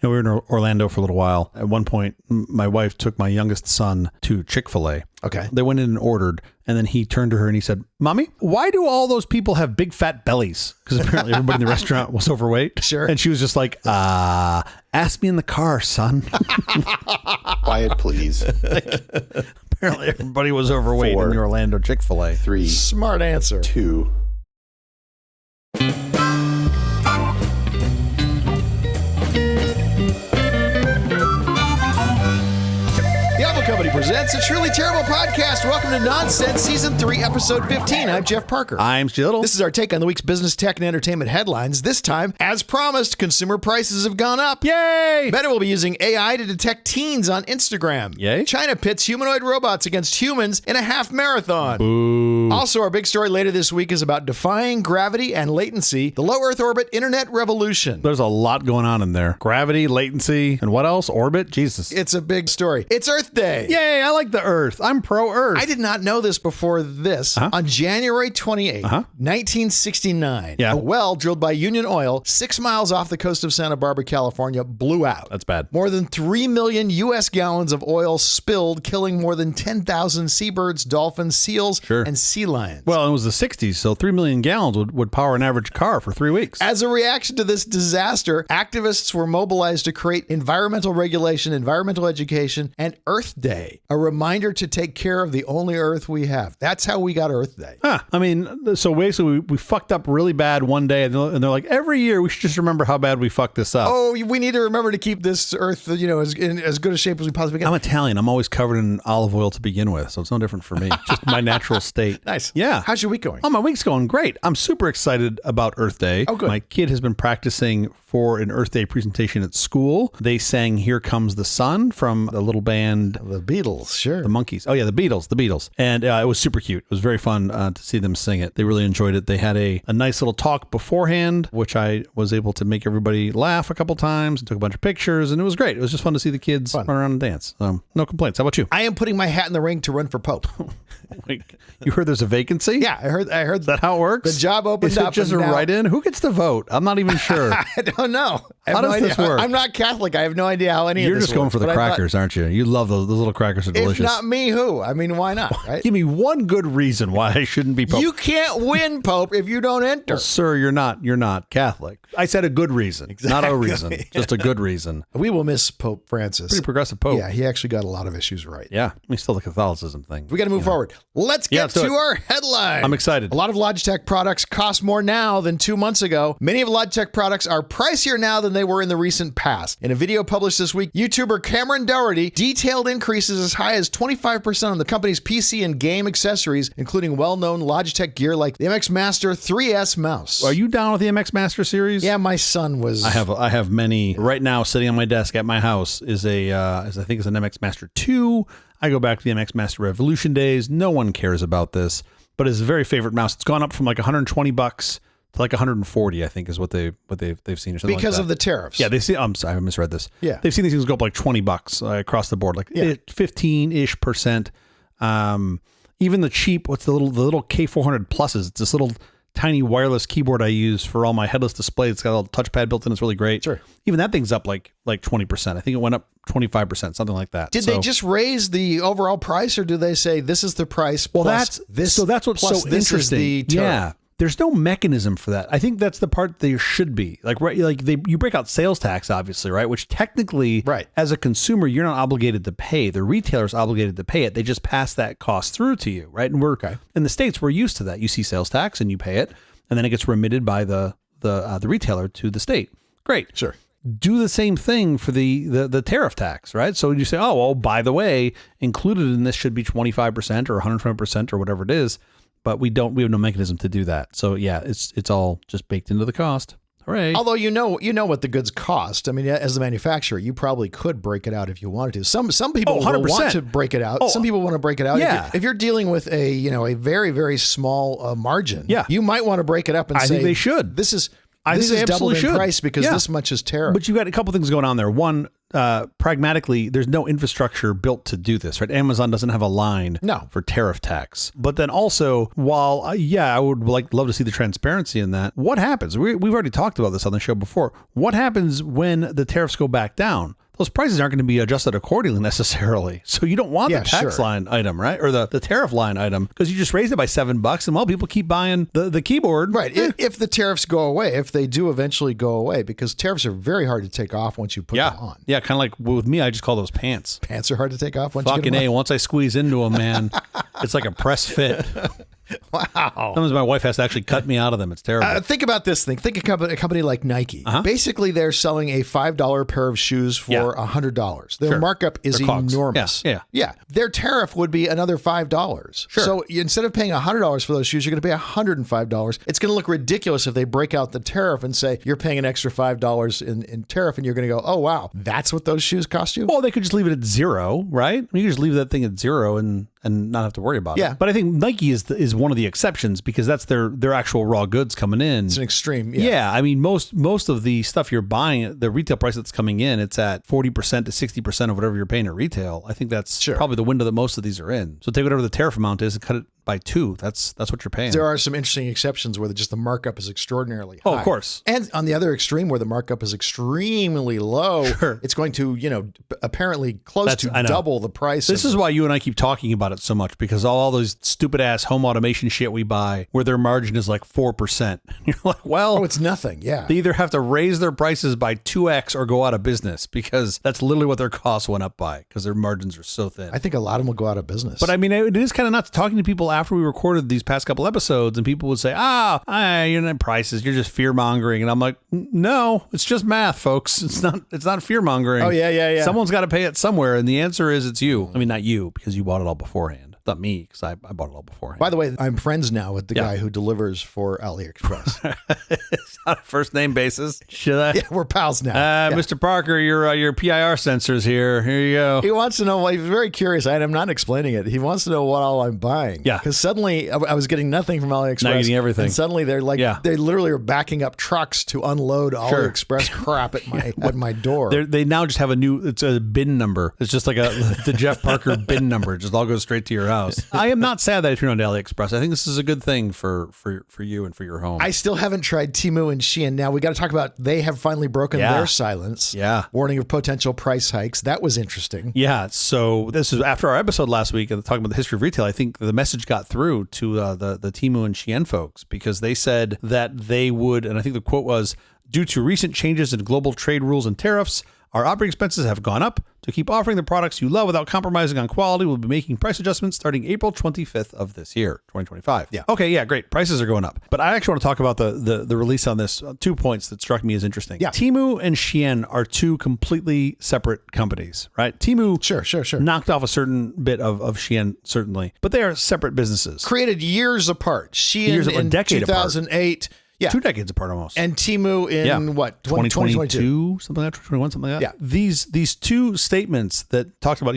We were in Orlando for a little while. At one point, my wife took my youngest son to Chick-fil-A. Okay. They went in and ordered, and then he turned to her and he said, "Mommy, why do all those people have big fat bellies?" Because apparently everybody in the restaurant was overweight. Sure. And she was just like, ask me in the car, son. Quiet, please. Apparently everybody was overweight 4, in the Orlando Chick-fil-A. 3, Smart answer. 2. Company presents a truly terrible podcast. Welcome to Nonsense Season 3, Episode 15. I'm Jeff Parker. I'm Jill. This is our take on the week's business, tech, and entertainment headlines. This time, as promised, consumer prices have gone up. Yay! Meta will be using AI to detect teens on Instagram. Yay! China pits humanoid robots against humans in a half marathon. Boo. Also, our big story later this week is about defying gravity and latency, the low Earth orbit internet revolution. There's a lot going on in there. Gravity, latency, and what else? Orbit? Jesus. It's a big story. It's Earth Day. Yay, I like the Earth. I'm pro-Earth. I did not know this before this. On January 28, 1969, Yeah. a well drilled by Union Oil 6 miles off the coast of Santa Barbara, California, blew out. That's bad. More than 3 million U.S. gallons of oil spilled, killing more than 10,000 seabirds, dolphins, seals, and sea lions. Well, it was the 60s, so 3 million gallons would power an average car for 3 weeks. As a reaction to this disaster, activists were mobilized to create environmental regulation, environmental education, and Earth Day, a reminder to take care of the only Earth we have. That's how we got Earth Day. I mean, so basically we fucked up really bad one day, and they're like, every year we should just remember how bad we fucked this up. Oh, we need to remember to keep this Earth, in as good a shape as we possibly can. I'm Italian. I'm always covered in olive oil to begin with, so it's no different for me. Just my natural state. Nice. Yeah. How's your week going? Oh, my week's going great. I'm super excited about Earth Day. Oh, good. My kid has been practicing for an Earth Day presentation at school. They sang "Here Comes the Sun" from the little band. The Beatles, sure. The Monkees. Oh, yeah, the Beatles. And it was super cute. It was very fun to see them sing it. They really enjoyed it. They had a nice little talk beforehand, which I was able to make everybody laugh a couple times and took a bunch of pictures, and it was great. It was just fun to see the kids run around and dance. No complaints. How about you? I am putting my hat in the ring to run for Pope. Wait, you heard there's a vacancy? Yeah, I heard. Is that how it works? The job opened Is it up. just a write-in? Who gets to vote? I'm not even sure. I don't know. How does this work? I'm not Catholic. I have no idea how any of this You're just going works, for the but crackers, aren't you? You love those little crackers are delicious. If not me, who? I mean, why not? Right? Give me one good reason why I shouldn't be Pope. You can't win Pope if you don't enter. Well, sir, you're not Catholic. I said a good reason, not a reason, just a good reason. We will miss Pope Francis. Pretty progressive Pope. Yeah, he actually got a lot of issues right. Yeah, I mean, still the Catholicism thing. We got to move forward. Let's get to our headline. I'm excited. A lot of Logitech products cost more now than 2 months ago. Many of Logitech products are pricier now than they were in the recent past. In a video published this week, YouTuber Cameron Dougherty detailed increases as high as 25% on the company's PC and game accessories, including well-known Logitech gear like the MX Master 3S mouse. Are you down with the MX Master series? Yeah, my son was. I have many right now sitting on my desk at my house. Is I think it's an MX Master 2. I go back to the MX Master Revolution days. No one cares about this, but it's a very favorite mouse. It's gone up from like $120 to like 140, I think, is what they've seen or something because like of the tariffs. Yeah, they see. I'm sorry, I misread this. Yeah, they've seen these things go up like $20 across the board, like 15-ish%. Even the cheap, what's the little K400 pluses? It's this little tiny wireless keyboard I use for all my headless displays. It's got a little touchpad built in. It's really great. Sure. Even that thing's up like 20%. I think it went up 25%, something like that. Did they just raise the overall price, or do they say this is the price? Well, plus that's what's so interesting. Yeah. There's no mechanism for that. I think that's the part there should be. You break out sales tax, obviously, right? Which technically, as a consumer, you're not obligated to pay. The retailer's obligated to pay it. They just pass that cost through to you, right? And in the States, we're used to that. You see sales tax and you pay it, and then it gets remitted by the retailer to the state. Great. Sure. Do the same thing for the tariff tax, right? So you say, oh, well, by the way, included in this should be 25% or 120% or whatever it is. But we have no mechanism to do that. So yeah, it's all just baked into the cost. Hooray. Although you know what the goods cost. I mean, as the manufacturer, you probably could break it out if you wanted to. Some people will want to break it out. Some people want to break it out. Yeah. If you're dealing with a very, very small margin, you might want to break it up and say, I think they should. This is This is doubled in price because this much is tariff. But you've got a couple things going on there. One, pragmatically, there's no infrastructure built to do this, right? Amazon doesn't have a line for tariff tax. But then also, while, I would love to see the transparency in that, what happens? We've already talked about this on the show before. What happens when the tariffs go back down? Those prices aren't going to be adjusted accordingly necessarily. So you don't want the tax line item, right? Or the tariff line item, because you just raised it by $7 and people keep buying the keyboard. Right. If the tariffs go away, if they do eventually go away, because tariffs are very hard to take off once you put them on. Yeah, kind of like with me, I just call those pants. Pants are hard to take off once you get them Fucking on. once I squeeze into them, man, it's like a press fit. Wow. Sometimes my wife has to actually cut me out of them. It's terrible. Think about this thing. Think a company like Nike. Basically, they're selling a $5 pair of shoes for $100. Their markup is enormous. Yeah. Their tariff would be another $5. Sure. So instead of paying $100 for those shoes, you're going to pay $105. It's going to look ridiculous if they break out the tariff and say you're paying an extra $5 in tariff, and you're going to go, oh, wow, that's what those shoes cost you? Well, they could just leave it at zero, right? You could just leave that thing at zero and not have to worry about it. But I think Nike is one of the exceptions because that's their actual raw goods coming in. It's an extreme. Yeah. I mean, most of the stuff you're buying, the retail price that's coming in, it's at 40% to 60% of whatever you're paying at retail. I think that's probably the window that most of these are in. So take whatever the tariff amount is and cut it by 2. That's what you're paying. There are some interesting exceptions where just the markup is extraordinarily high. Oh, of course. And on the other extreme where the markup is extremely low, it's going to, apparently close to double the price. This is why you and I keep talking about it so much, because all those stupid ass home automation shit we buy where their margin is like 4%. You're like, well, it's nothing. Yeah. They either have to raise their prices by 2x or go out of business, because that's literally what their costs went up by, because their margins are so thin. I think a lot of them will go out of business. But I mean, it is kind of nuts talking to people after we recorded these past couple episodes, and people would say, you're not prices, you're just fear mongering. And I'm like, no, it's just math, folks. It's not fear mongering. Oh, yeah. Someone's got to pay it somewhere. And the answer is it's you. I mean, not you, because you bought it all beforehand. Not me, because I bought it all beforehand. By the way, I'm friends now with the guy who delivers for AliExpress. It's on a first name basis. Should I? Yeah, we're pals now. Mr. Parker, your PIR sensor's here. Here you go. He wants to know. He's very curious. I'm not explaining it. He wants to know what all I'm buying. Yeah. Because suddenly I was getting nothing from AliExpress. Now you're getting everything. And suddenly they're like, they literally are backing up trucks to unload AliExpress crap at my door. They now just have it's a bin number. It's just like the Jeff Parker bin number. It just all goes straight to your house. I am not sad that I turned on to AliExpress. I think this is a good thing for you and for your home. I still haven't tried Temu and Shein. Now we got to talk about, they have finally broken their silence. Yeah. Warning of potential price hikes. That was interesting. Yeah. So this is after our episode last week and talking about the history of retail. I think the message got through to the Temu and Shein folks, because they said that they would, and I think the quote was, due to recent changes in global trade rules and tariffs, our operating expenses have gone up. To keep offering the products you love without compromising on quality, we'll be making price adjustments starting April 25th of this year, 2025. Yeah. Okay, yeah, great. Prices are going up. But I actually want to talk about the release on this. 2 points that struck me as interesting. Yeah. Temu and Shein are two completely separate companies, right? Temu sure. knocked off a certain bit of Shein, certainly. But they are separate businesses. Created years apart. Shein in 2008. Apart. Yeah. 2 decades apart almost. And Temu in what? 2022? Something like that, 2021, something like that. Yeah. These two statements that talked about,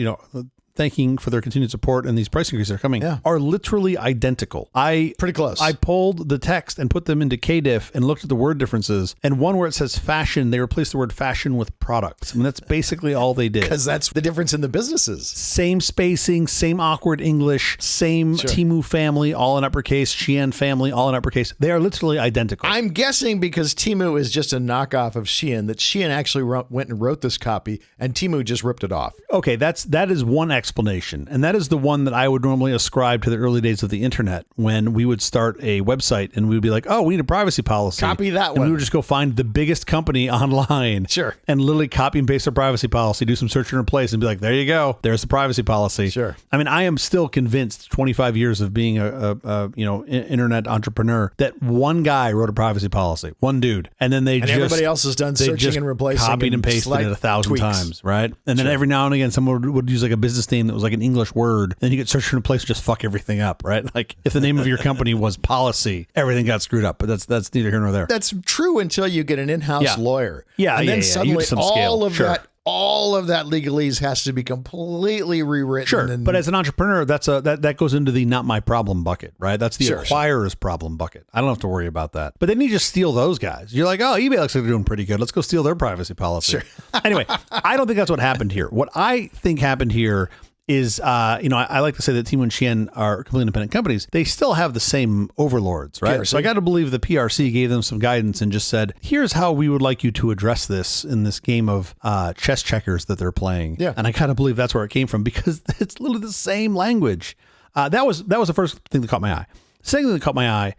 thanking for their continued support and these price increases that are coming are literally identical. Pretty close. I pulled the text and put them into KDIF and looked at the word differences. And one where it says fashion, they replaced the word fashion with products. I mean, that's basically all they did. Because that's the difference in the businesses. Same spacing, same awkward English, same Temu family, all in uppercase, Shein family, all in uppercase. They are literally identical. I'm guessing because Temu is just a knockoff of Shein, that Shein actually went and wrote this copy and Temu just ripped it off. Okay, that is one explanation. And that is the one that I would normally ascribe to the early days of the internet, when we would start a website and we would be like, oh, we need a privacy policy. Copy that one. And we would just go find the biggest company online. Sure. And literally copy and paste their privacy policy, do some search and replace, and be like, there you go. There's the privacy policy. Sure. I mean, I am still convinced, 25 years of being a internet entrepreneur, that one guy wrote a privacy policy. One dude. And then everybody else has done searching and replacing. Copied and pasted it 1,000 times, right? And then every now and again, someone would use like a business name that was like an English word. Then you get search and replace, just fuck everything up, right? Like if the name of your company was policy, everything got screwed up. But that's neither here nor there. That's true until you get an in-house lawyer. Yeah, and then suddenly all of that all of that legalese has to be completely rewritten. Sure, but as an entrepreneur, that goes into the not my problem bucket, right? That's the acquirer's problem bucket. I don't have to worry about that. But then you just steal those guys. You're like, oh, eBay looks like they're doing pretty good. Let's go steal their privacy policy. Sure. Anyway, I don't think that's what happened here. What I think happened here is, I like to say that Temu and Shein are completely independent companies. They still have the same overlords, right? PRC. So I got to believe the PRC gave them some guidance and just said, here's how we would like you to address this in this game of chess checkers that they're playing. Yeah. And I kind of believe that's where it came from because it's literally the same language. That was the first thing that caught my eye. The second thing that caught my eye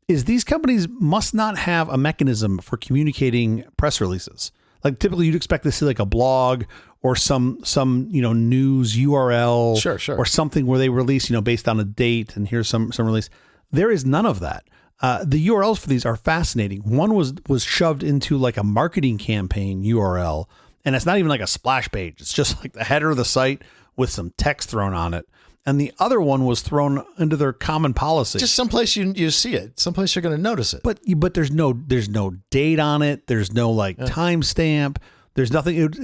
is these companies must not have a mechanism for communicating press releases. Like typically you'd expect to see like a blog or some news URL or something where they release, based on a date and here's some release. There is none of that. The URLs for these are fascinating. One was shoved into like a marketing campaign URL, and it's not even like a splash page. It's just like the header of the site with some text thrown on it. And the other one was thrown into their common policy. Just someplace you see it. Someplace you're going to notice it. But there's no date on it. There's no timestamp. There's nothing. It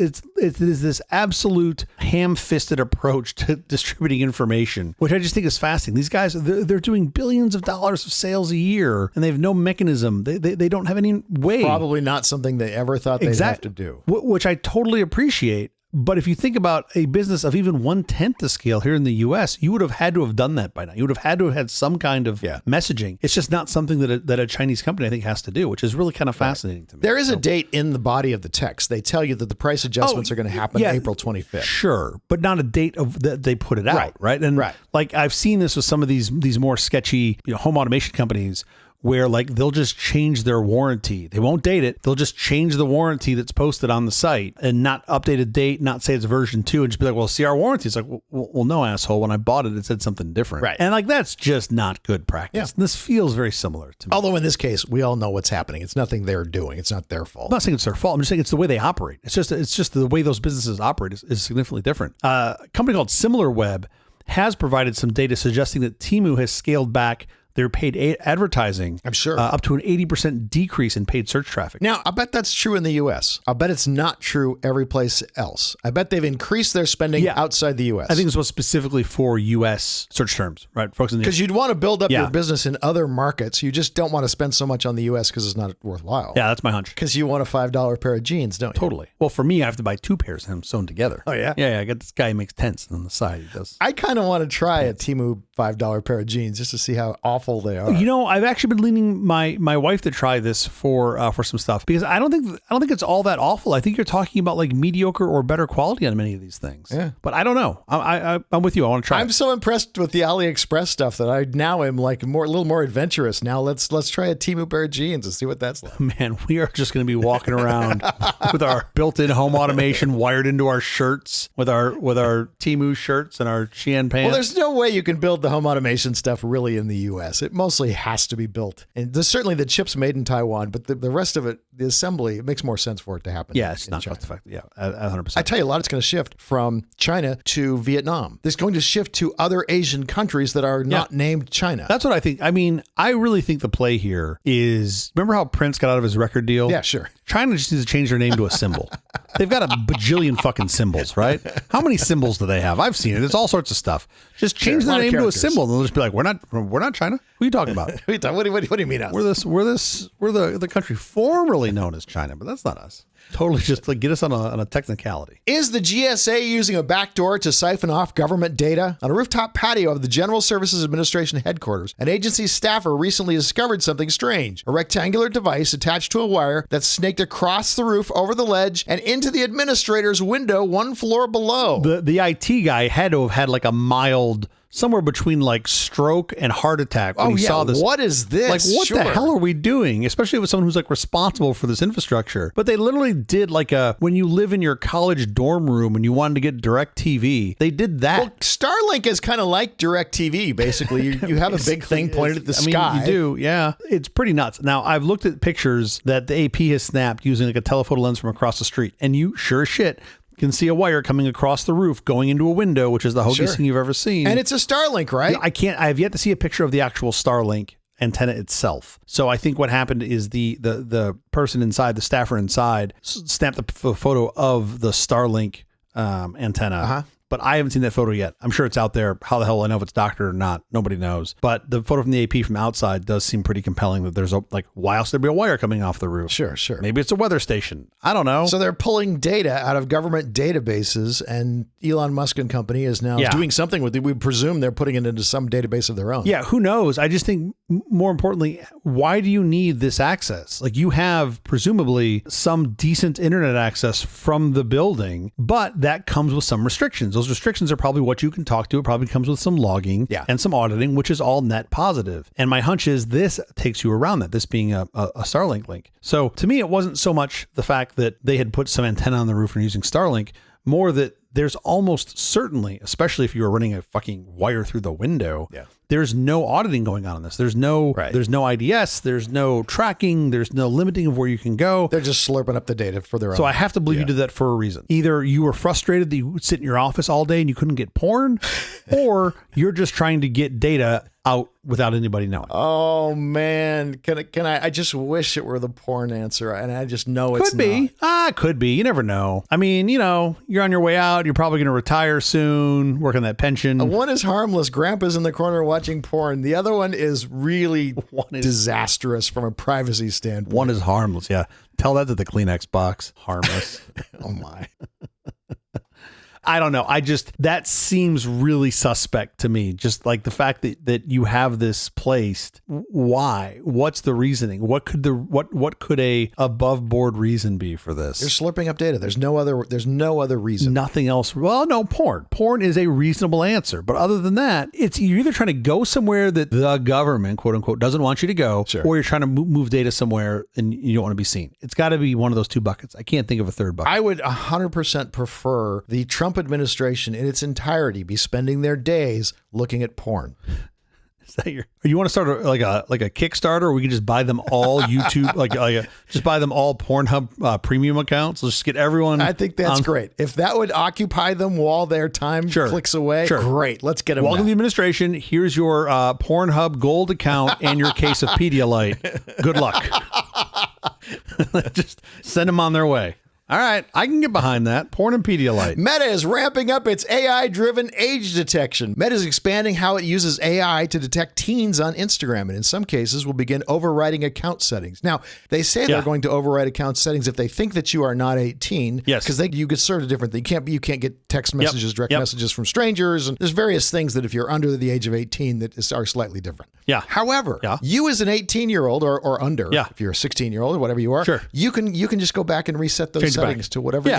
is this absolute ham-fisted approach to distributing information, which I just think is fascinating. These guys, they're doing billions of dollars of sales a year, and they have no mechanism. They don't have any way. Probably not something they ever thought they'd have to do. Which I totally appreciate. But if you think about a business of even 1/10 the scale here in the US, you would have had to have done that by now. You would have had to have had some kind of messaging. It's just not something that a Chinese company, I think, has to do, which is really kind of fascinating to me. There is a date in the body of the text. They tell you that the price adjustments are going to happen April 25th. Sure, but not a date of that they put it out, right? And like I've seen this with some of these more sketchy home automation companies where like they'll just change their warranty. They won't date it. They'll just change the warranty that's posted on the site and not update a date, not say it's version 2 and just be like, well, see our warranty. It's like, well, no, asshole. When I bought it, it said something different. Right. And like, that's just not good practice. Yeah. And this feels very similar to me. Although in this case, we all know what's happening. It's nothing they're doing. It's not their fault. I'm not saying it's their fault. I'm just saying it's the way they operate. It's just the way those businesses operate is significantly different. A company called SimilarWeb has provided some data suggesting that Temu has scaled back their paid advertising, I'm sure, up to an 80% decrease in paid search traffic. Now, I bet that's true in the U.S. I bet it's not true every place else. I bet they've increased their spending outside the U.S. I think this was specifically for U.S. search terms, right? Because you'd want to build up your business in other markets. You just don't want to spend so much on the U.S. because it's not worthwhile. Yeah, that's my hunch. Because you want a $5 pair of jeans, don't you? Totally. Well, for me, I have to buy 2 pairs of them sewn together. Oh, yeah? Yeah, I got this guy who makes tents on the side. He does. I kind of want to try a Temu $5 pair of jeans just to see how awful they are. I've actually been leaning my wife to try this for some stuff because I don't think it's all that awful. I think you're talking about like mediocre or better quality on many of these things. Yeah. But I don't know. I'm with you. I want to try. I'm so impressed with the AliExpress stuff that I now am like a little more adventurous. Now let's try a Temu pair of jeans and see what that's like. Man, we are just going to be walking around with our built-in home automation wired into our shirts with our Temu shirts and our Shein pants. Well, there's no way you can build the home automation stuff really in the U.S. It mostly has to be built. And there's certainly the chips made in Taiwan, but the rest of it, the assembly, it makes more sense for it to happen. Yeah, it's not cost effective. Yeah, 100%. I tell you, a lot it's going to shift from China to Vietnam. It's going to shift to other Asian countries that are not named China. That's what I think. I mean, I really think the play here is, remember how Prince got out of his record deal? Yeah, sure. China just needs to change their name to a symbol. They've got a bajillion fucking symbols, right? How many symbols do they have? I've seen it. It's all sorts of stuff. Just change their name to a symbol, and they'll just be like, "We're not China. Who are you talking about? What do you mean us? We're the country formerly known as China, but that's not us." Totally, just like get us on a technicality. Is the GSA using a backdoor to siphon off government data? On a rooftop patio of the General Services Administration headquarters, an agency staffer recently discovered something strange. A rectangular device attached to a wire that snaked across the roof, over the ledge, and into the administrator's window 1 floor below. The IT guy had to have had like a mild, somewhere between like stroke and heart attack when he saw this. What is this? Like, what the hell are we doing? Especially with someone who's like responsible for this infrastructure. But they literally did like when you live in your college dorm room and you wanted to get DirecTV, they did that. Well, Starlink is kind of like DirecTV, basically. You have a big thing pointed at the sky. I mean, you do, yeah. It's pretty nuts. Now, I've looked at pictures that the AP has snapped using like a telephoto lens from across the street, and you sure as shit can see a wire coming across the roof going into a window, which is the hokeyest thing you've ever seen. And it's a Starlink, right? I have yet to see a picture of the actual Starlink. antenna itself. So I think what happened is the person inside, the staffer inside, snapped the photo of the Starlink antenna. But I haven't seen that photo yet. I'm sure it's out there. How the hell will I know if it's doctored or not? Nobody knows. But the photo from the AP from outside does seem pretty compelling that there's why else there'd be a wire coming off the roof? Sure. Maybe it's a weather station. I don't know. So they're pulling data out of government databases, and Elon Musk and company is now doing something with it. We presume they're putting it into some database of their own. Yeah, who knows? I just think more importantly, why do you need this access? Like, you have presumably some decent internet access from the building, but that comes with some restrictions. Those restrictions are probably what you can talk to. It probably comes with some logging and some auditing, which is all net positive. And my hunch is this takes you around that, this being a Starlink link. So to me, it wasn't so much the fact that they had put some antenna on the roof and using Starlink, more that there's almost certainly, especially if you were running a fucking wire through the window, there's no auditing going on in this. There's no IDS, there's no tracking, there's no limiting of where you can go. They're just slurping up the data for their own. So I have to believe you did that for a reason. Either you were frustrated that you would sit in your office all day and you couldn't get porn, or you're just trying to get data out without anybody knowing. Oh man, can I just wish it were the porn answer, and I just know it's not. Could be. You never know. I mean, you're on your way out. You're probably going to retire soon, work on that pension. One is harmless. Grandpa's in the corner watching porn. The other one is really disastrous from a privacy standpoint. One is harmless. Yeah. Tell that to the Kleenex box. Harmless. Oh my. I don't know. That seems really suspect to me. Just like the fact that you have this placed. Why? What's the reasoning? What could a above board reason be for this? You're slurping up data. There's no other reason. Nothing else. Well, no, porn. Porn is a reasonable answer. But other than that, you're either trying to go somewhere that the government, quote unquote, doesn't want you to go, or you're trying to move data somewhere and you don't want to be seen. It's got to be one of those two buckets. I can't think of a third bucket. I would 100% prefer the Trump administration in its entirety be spending their days looking at porn. Is that you want to start like a Kickstarter, or we can just buy them all YouTube, just buy them all Pornhub premium accounts? Let's just get everyone. I think that's great. If that would occupy them while their time clicks away, great. Let's get them. Welcome to the administration. Here's your Pornhub Gold account and your case of Pedialyte. Good luck. Just send them on their way. All right, I can get behind that. Porn and Pedialyte. Meta is ramping up its AI-driven age detection. Meta is expanding how it uses AI to detect teens on Instagram, and in some cases will begin overriding account settings. Now, they say they're going to override account settings if they think that you are not 18. Yes. Because you get sort of different. You can't get text messages, direct messages from strangers, and there's various things that if you're under the age of 18 that are slightly different. Yeah. However, you as an 18-year-old or under, if you're a 16-year-old or whatever you are, you can just go back and reset those settings to whatever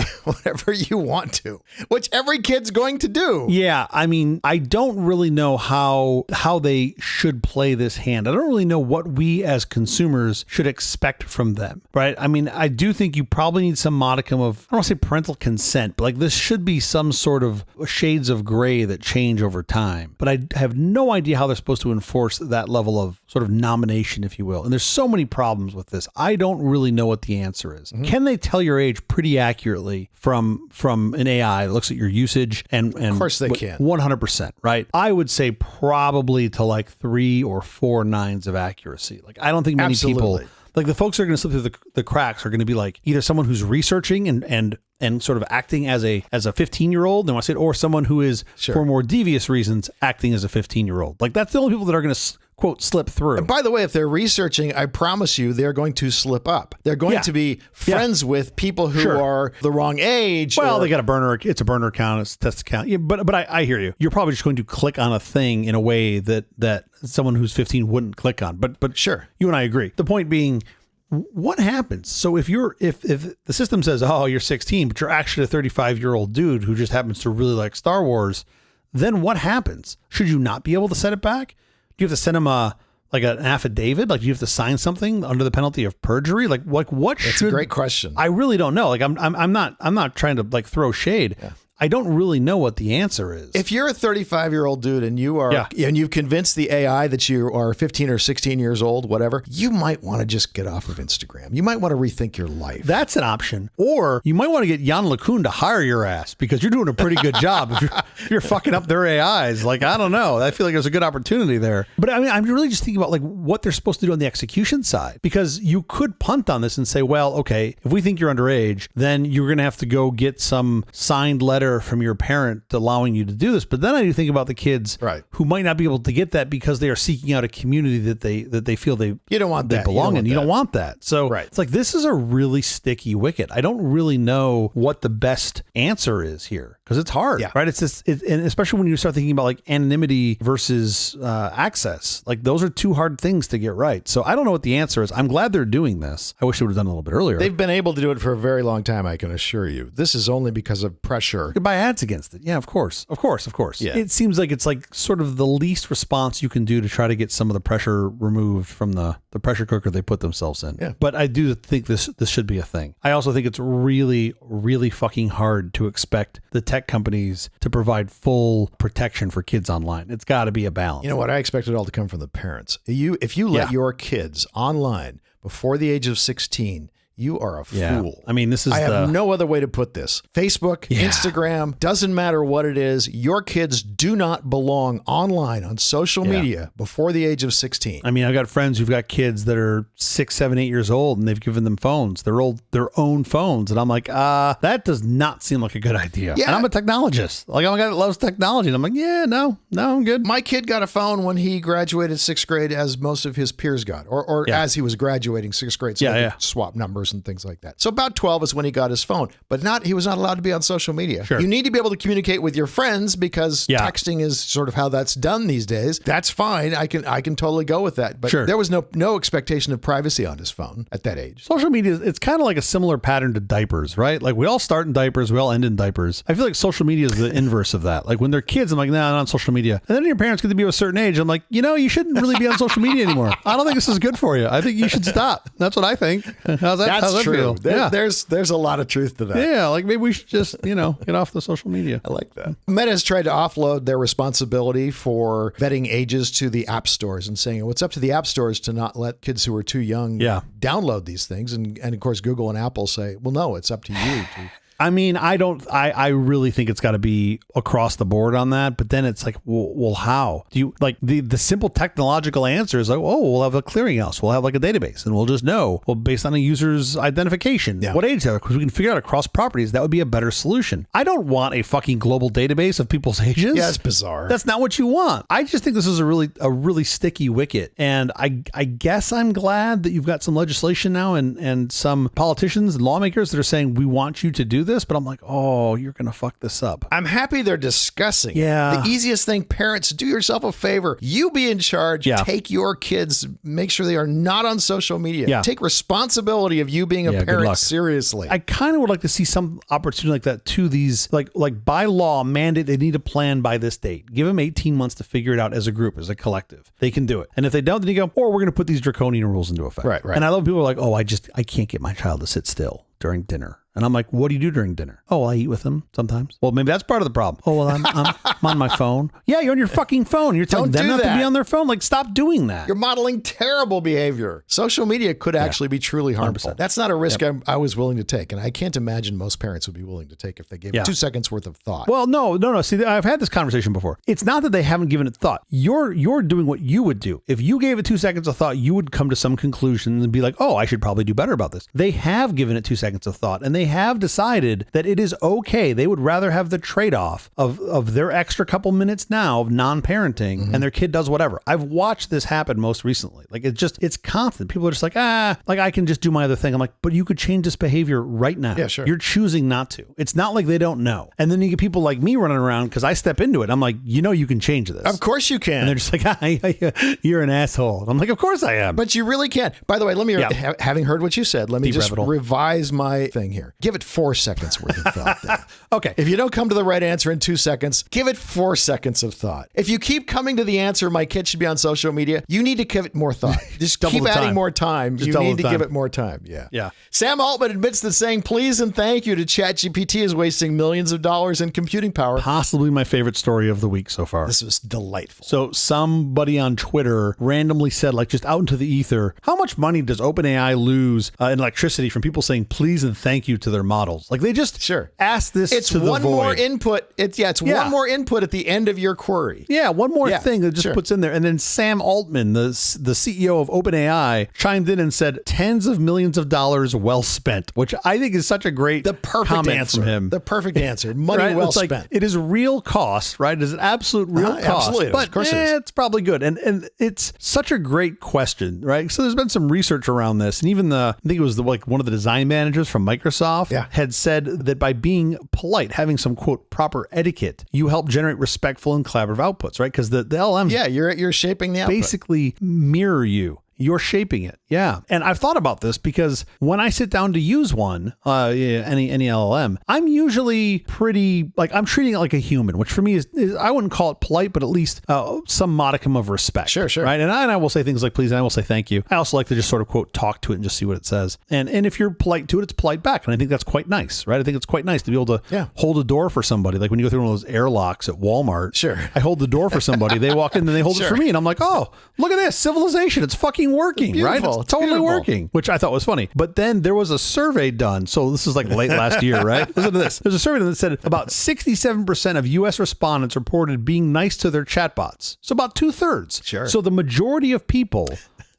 you want to, which every kid's going to do. Yeah, I mean, I don't really know how they should play this hand. I don't really know what we as consumers should expect from them, right? I mean, I do think you probably need some modicum of, I don't want to say parental consent, but like this should be some sort of shades of gray that change over time. But I have no idea how they're supposed to enforce that level of sort of nomination, if you will. And there's so many problems with this. I don't really know what the answer is. Mm-hmm. Can they tell your age pretty accurately from an AI that looks at your usage? And of course they can. 100%, right? I would say probably to like 3 or 4 nines of accuracy. Like, I don't think many people, like the folks that are going to slip through the cracks are going to be like either someone who's researching and sort of acting as a 15-year-old, they want to say it, or someone who is for more devious reasons acting as a 15-year-old. Like, that's the only people that are going to quote slip through. And by the way, if they're researching, I promise you they're going to slip up. They're going to be friends with people who are the wrong age. Well, they got a burner. It's a burner account. It's a test account. Yeah, but I hear you. You're probably just going to click on a thing in a way that someone who's 15 wouldn't click on. But sure, you and I agree. The point being, what happens? So if the system says, oh, you're 16, but you're actually a 35-year-old dude who just happens to really like Star Wars, then what happens? Should you not be able to set it back? Do you have to send them an affidavit? Like, do you have to sign something under the penalty of perjury? Like what? That's a great question. I really don't know. Like, I'm not trying to like throw shade. Yeah. I don't really know what the answer is. If you're a 35-year-old dude and you are, and you've convinced the AI that you are 15 or 16 years old, whatever, you might want to just get off of Instagram. You might want to rethink your life. That's an option. Or you might want to get Jan LeCun to hire your ass because you're doing a pretty good job. If you're fucking up their AIs, like, I don't know. I feel like there's a good opportunity there. But I mean, I'm really just thinking about like what they're supposed to do on the execution side, because you could punt on this and say, well, okay, if we think you're underage, then you're going to have to go get some signed letter from your parent allowing you to do this. But then I do think about the kids who might not be able to get that because they are seeking out a community that they feel they belong in. You don't want that. So it's like, this is a really sticky wicket. I don't really know what the best answer is here because it's hard, right? It's just, and especially when you start thinking about like anonymity versus access, like those are two hard things to get right. So I don't know what the answer is. I'm glad they're doing this. I wish they would have done it a little bit earlier. They've been able to do it for a very long time, I can assure you. This is only because of pressure. You could buy ads against it. Yeah, of course. Yeah. It seems like it's like sort of the least response you can do to try to get some of the pressure removed from the pressure cooker they put themselves in. Yeah. But I do think this should be a thing. I also think it's really, really fucking hard to expect the tech companies to provide full protection for kids online. It's got to be a balance. You know what? I expect it all to come from the parents. If you let your kids online before the age of 16, you are a fool. I mean, I have no other way to put this. Facebook, Instagram, doesn't matter what it is. Your kids do not belong online on social media before the age of 16. I mean, I've got friends who've got kids that are 6, 7, 8 years old and they've given them phones, their own phones. And I'm like, that does not seem like a good idea. Yeah. And I'm a technologist. Like, I'm a guy that loves technology. And I'm like, no, I'm good. My kid got a phone when he graduated 6th grade, as most of his peers got, or as he was graduating 6th grade. So they could swap numbers and things like that. So about 12 is when he got his phone, but he was not allowed to be on social media. Sure. You need to be able to communicate with your friends because texting is sort of how that's done these days. That's fine. I can totally go with that. But there was no expectation of privacy on his phone at that age. Social media, it's kind of like a similar pattern to diapers, right? Like we all start in diapers, we all end in diapers. I feel like social media is the inverse of that. Like when they're kids, I'm like, nah, I'm not on social media. And then your parents get to be of a certain age. I'm like, you shouldn't really be on social media anymore. I don't think this is good for you. I think you should stop. That's what I think. How's that true. feel? There's a lot of truth to that. Yeah, like maybe we should just, get off the social media. I like that. Meta has tried to offload their responsibility for vetting ages to the app stores and saying, it's up to the app stores to not let kids who are too young download these things. And of course, Google and Apple say, well, no, it's up to you to... I mean, I really think it's got to be across the board on that. But then it's like, well, how do you like the simple technological answer is like, we'll have a clearinghouse. We'll have like a database and we'll just know, based on a user's identification, what age they are, because we can figure out across properties. That would be a better solution. I don't want a fucking global database of people's ages. Yeah, it's bizarre. That's not what you want. I just think this is a really sticky wicket. And I guess I'm glad that you've got some legislation now and some politicians and lawmakers that are saying, we want you to do this. But I'm like, you're going to fuck this up. I'm happy they're discussing. Yeah. The easiest thing, parents, do yourself a favor. You be in charge. Yeah. Take your kids, make sure they are not on social media. Yeah. Take responsibility of you being a parent seriously. I kind of would like to see some opportunity like that to these, like by law, mandate they need a plan by this date. Give them 18 months to figure it out as a group, as a collective. They can do it. And if they don't, then you go, we're going to put these draconian rules into effect. Right. And I love people who are like, I can't get my child to sit still during dinner. And I'm like, what do you do during dinner? I eat with them sometimes. Well, maybe that's part of the problem. I'm on my phone. Yeah, you're on your fucking phone. You're telling them not to be on their phone. Like, stop doing that. You're modeling terrible behavior. Social media could actually be truly harmful. 100%. That's not a risk I was willing to take. And I can't imagine most parents would be willing to take if they gave it 2 seconds worth of thought. Well, no. See, I've had this conversation before. It's not that they haven't given it thought. You're doing what you would do. If you gave it 2 seconds of thought, you would come to some conclusion and be like, I should probably do better about this. They have given it 2 seconds of thought, and they have decided that it is okay. They would rather have the trade-off of their extra couple minutes now of non-parenting and their kid does whatever. I've watched this happen most recently. Like it's constant. People are just like, I can just do my other thing. I'm like, but you could change this behavior right now. Yeah, sure. You're choosing not to. It's not like they don't know. And then you get people like me running around because I step into it. I'm like, you can change this. Of course you can. And they're just like, you're an asshole. I'm like, of course I am. But you really can. By the way, let me, having heard what you said, let me just revise my thing here. answer, give it 4 seconds worth of thought there. Okay. If you don't come to the right answer in 2 seconds, give it 4 seconds of thought. If you keep coming to the answer, my kid should be on social media, you need to give it more thought. Just keep adding more time. You need to give it more time. Yeah. Sam Altman admits that saying please and thank you to ChatGPT is wasting millions of dollars in computing power. Possibly my favorite story of the week so far. This was delightful. So somebody on Twitter randomly said, like just out into the ether, how much money does OpenAI lose in electricity from people saying please and thank you to their models? Like they just ask this to the void. It's one more input. It's one more input at the end of your query. Yeah, one more thing that just puts in there. And then Sam Altman, the CEO of OpenAI, chimed in and said tens of millions of dollars well spent, which I think is such a great comment answer from him. The perfect answer. Money well spent. Like, it is real cost, right? It is an absolute real cost. Absolutely. But of course it's probably good. And it's such a great question, right? So there's been some research around this. And even I think it was one of the design managers from Microsoft had said that by being polite, having some quote proper etiquette, you help generate respectful and collaborative outputs, right? Because the LLMs you're shaping the output. Basically mirror you. You're shaping it. Yeah. And I've thought about this because when I sit down to use one, any LLM, I'm usually pretty, I'm treating it like a human, which for me is I wouldn't call it polite, but at least some modicum of respect. Sure. Right. And I will say things like please, and I will say thank you. I also like to just sort of quote, talk to it and just see what it says. And if you're polite to it, it's polite back. And I think that's quite nice, right? I think it's quite nice to be able to hold a door for somebody. Like when you go through one of those airlocks at Walmart. Sure. I hold the door for somebody. They walk in and they hold it for me. And I'm like, oh, look at this civilization. It's fucking working, right? It's totally working, which I thought was funny. But then there was a survey done. So this is like late last year, right? Listen to this. There's a survey that said about 67% of U.S. respondents reported being nice to their chatbots. So about 2/3. Sure. So the majority of people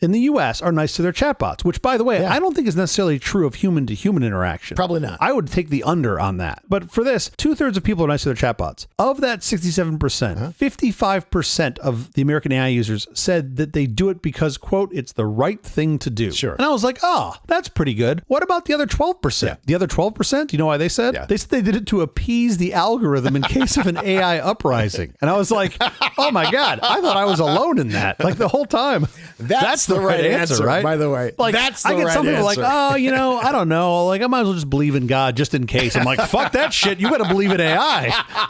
in the U.S. are nice to their chatbots, which, by the way, I don't think is necessarily true of human-to-human interaction. Probably not. I would take the under on that. But for this, 2/3 of people are nice to their chatbots. Of that 67%, 55% of the American AI users said that they do it because, quote, it's the right thing to do. Sure. And I was like, oh, that's pretty good. What about the other 12%? Yeah. The other 12%, you know why they said? Yeah. They said they did it to appease the algorithm in case of an AI uprising. And I was like, oh my God, I thought I was alone in that. Like the whole time. That's the right answer, right? By the way, like that's the I get right some people answer. like, oh, I don't know. Like I might as well just believe in God just in case. I'm like, fuck that shit. You got to believe in AI.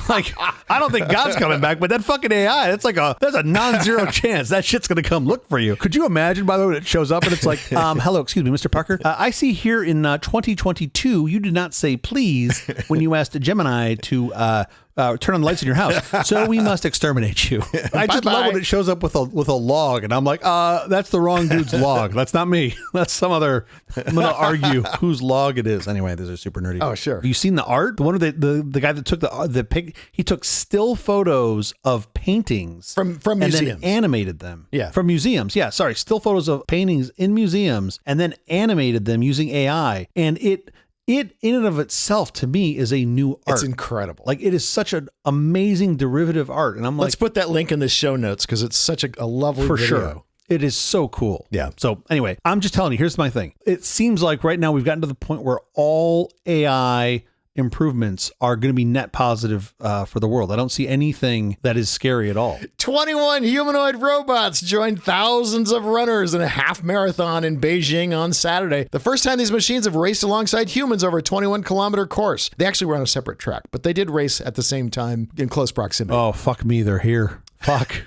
Like I don't think God's coming back, but that fucking AI, that's a non-zero chance that shit's gonna come look for you. Could you imagine? By the way, when it shows up and it's like, hello, excuse me, Mr. Parker. I see here in 2022 you did not say please when you asked Gemini to turn on the lights in your house, so we must exterminate you. I just love when it shows up with a log, and I'm like, that's the wrong dude's log. That's not me. That's some other. I'm gonna argue whose log it is. Anyway, these are super nerdy. Oh sure. Have you seen the art? One of the guy that took the pic. He took still photos of paintings from museums and then animated them. Yeah, from museums. Yeah, sorry, still photos of paintings in museums and then animated them using AI, and it in and of itself, to me, is a new art. It's incredible. Like, it is such an amazing derivative art. And I'm like... Let's put that link in the show notes because it's such a lovely video. For sure. It is so cool. Yeah. So anyway, I'm just telling you, here's my thing. It seems like right now we've gotten to the point where all AI improvements are going to be net positive for the world. I don't see anything that is scary at all. 21 humanoid robots joined thousands of runners in a half marathon in Beijing on Saturday. The first time these machines have raced alongside humans over a 21-kilometer course. They actually were on a separate track, but they did race at the same time in close proximity. Oh, fuck me. They're here. Fuck.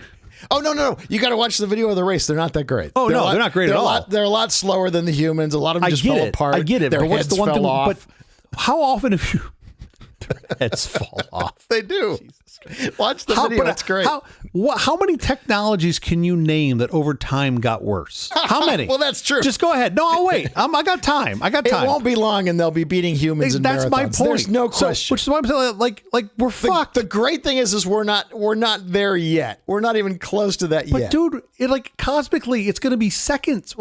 Oh, no. You got to watch the video of the race. They're not that great. Oh, they're not great at all. They're a lot slower than the humans. A lot of them just fell apart. I get it. Their heads fell off. But how often have you... Their heads fall off. They do. Watch the video. That's great. How many technologies can you name that over time got worse? How many? Well, that's true. Just go ahead. No, I'll wait. I got time. It won't be long, and they'll be beating humans in marathons. That's my point. There's no question. Which is why I'm saying, like we're fucked. The great thing is we're not there yet. We're not even close to that yet. But dude, cosmically, it's going to be seconds,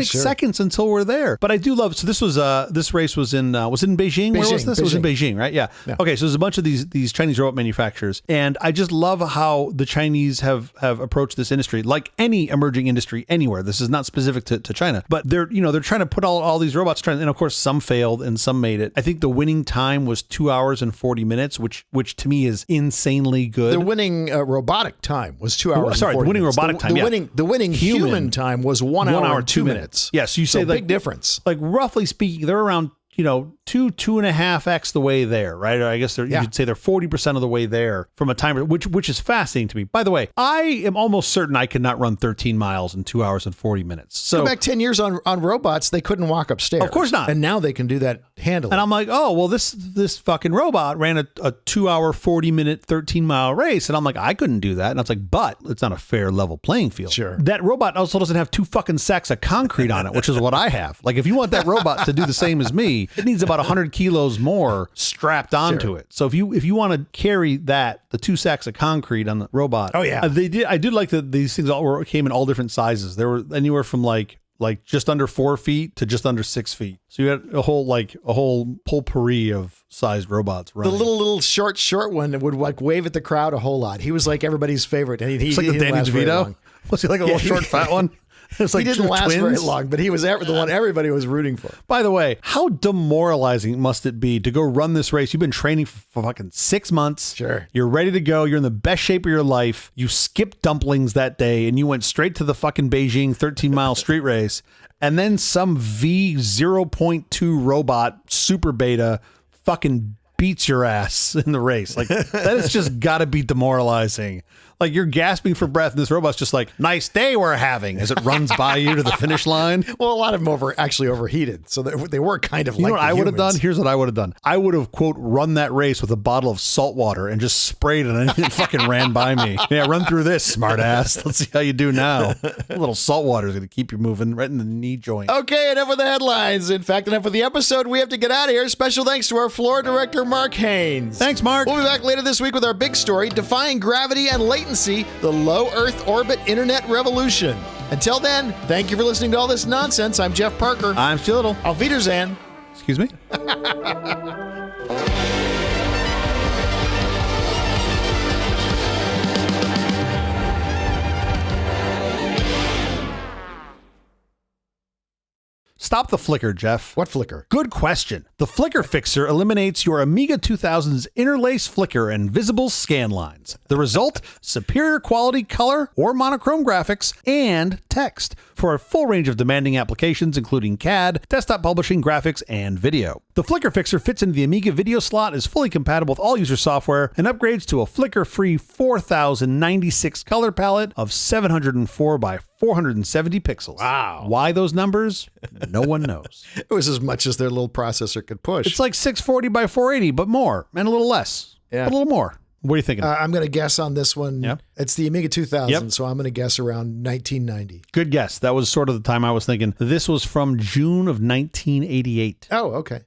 seconds until we're there. But I do love. So this race was in Beijing. Where was this? It was in Beijing, right? Yeah. Okay, so there's a bunch of these Chinese robot manufacturers, and I just love how the Chinese have approached this industry, like any emerging industry anywhere. This is not specific to China, but they're trying to put all these robots, and of course some failed and some made it. I think the winning time was 2 hours and 40 minutes, which to me is insanely good. The winning robotic time was 2 hours. Sorry, the winning robotic time. The winning human time was 1 hour 2 minutes. Yes, you say big difference. Like roughly speaking, they're around 2.5x the way there, right? Or I guess you could say they're 40% of the way there from a timer, which is fascinating to me. By the way, I am almost certain I could not run 13 miles in 2 hours and 40 minutes. So go back 10 years on robots, they couldn't walk upstairs. Of course not. And now they can do that handily. And I'm like, oh, well, this fucking robot ran a 2 hour, 40 minute, 13-mile race. And I'm like, I couldn't do that. And I was like, but it's not a fair level playing field. Sure. That robot also doesn't have 2 fucking sacks of concrete on it, which is what I have. Like, if you want that robot to do the same as me, it needs about 100 kilos more strapped onto it. So if you want to carry the 2 sacks of concrete on the robot. Oh yeah. I did like that these things came in all different sizes. There were anywhere from like just under 4 feet to just under 6 feet. So you had a whole potpourri of sized robots running. The little short one would like wave at the crowd a whole lot. He was like everybody's favorite. And it's like the Danny DeVito. Was he like a little short fat one? It's like he didn't last twins. very long, but he was the one everybody was rooting for. By the way, how demoralizing must it be to go run this race? You've been training for fucking 6 months. Sure. You're ready to go. You're in the best shape of your life. You skipped dumplings that day and you went straight to the fucking Beijing 13-mile street race. And then some V0.2 robot super beta fucking beats your ass in the race. Like, that has just got to be demoralizing. Like, you're gasping for breath and this robot's just like, nice day we're having, as it runs by you to the finish line. Well, a lot of them actually overheated, so they were kind of like, you know what I would have done? Here's what I would have done. I would have, quote, run that race with a bottle of salt water and just sprayed it and it fucking ran by me. Yeah, run through this, smart ass. Let's see how you do now. A little salt water is going to keep you moving right in the knee joint. Okay, enough with the headlines. In fact, enough with the episode. We have to get out of here. Special thanks to our floor director, Mark Haynes. Thanks, Mark. We'll be back later this week with our big story, Defying Gravity and Latency, the Low Earth Orbit Internet Revolution. Until then, thank you for listening to all this nonsense. I'm Jeff Parker. I'm Stu Little. Auf Wiedersehen. Excuse me? Stop the flicker, Jeff. What flicker? Good question. The flickerFixer eliminates your Amiga 2000's interlace flicker and visible scan lines. The result? Superior quality color or monochrome graphics and text for a full range of demanding applications, including CAD, desktop publishing, graphics, and video. The flickerFixer fits into the Amiga video slot, is fully compatible with all user software, and upgrades to a flicker-free 4096 color palette of 704 by 470 pixels. Wow. Why those numbers? No one knows. It was as much as their little processor could push. It's like 640 by 480, but more, and a little less. Yeah. But a little more. What are you thinking? I'm going to guess on this one. Yep. It's the Amiga 2000, so I'm going to guess around 1990. Good guess. That was sort of the time I was thinking. This was from June of 1988. Oh, okay.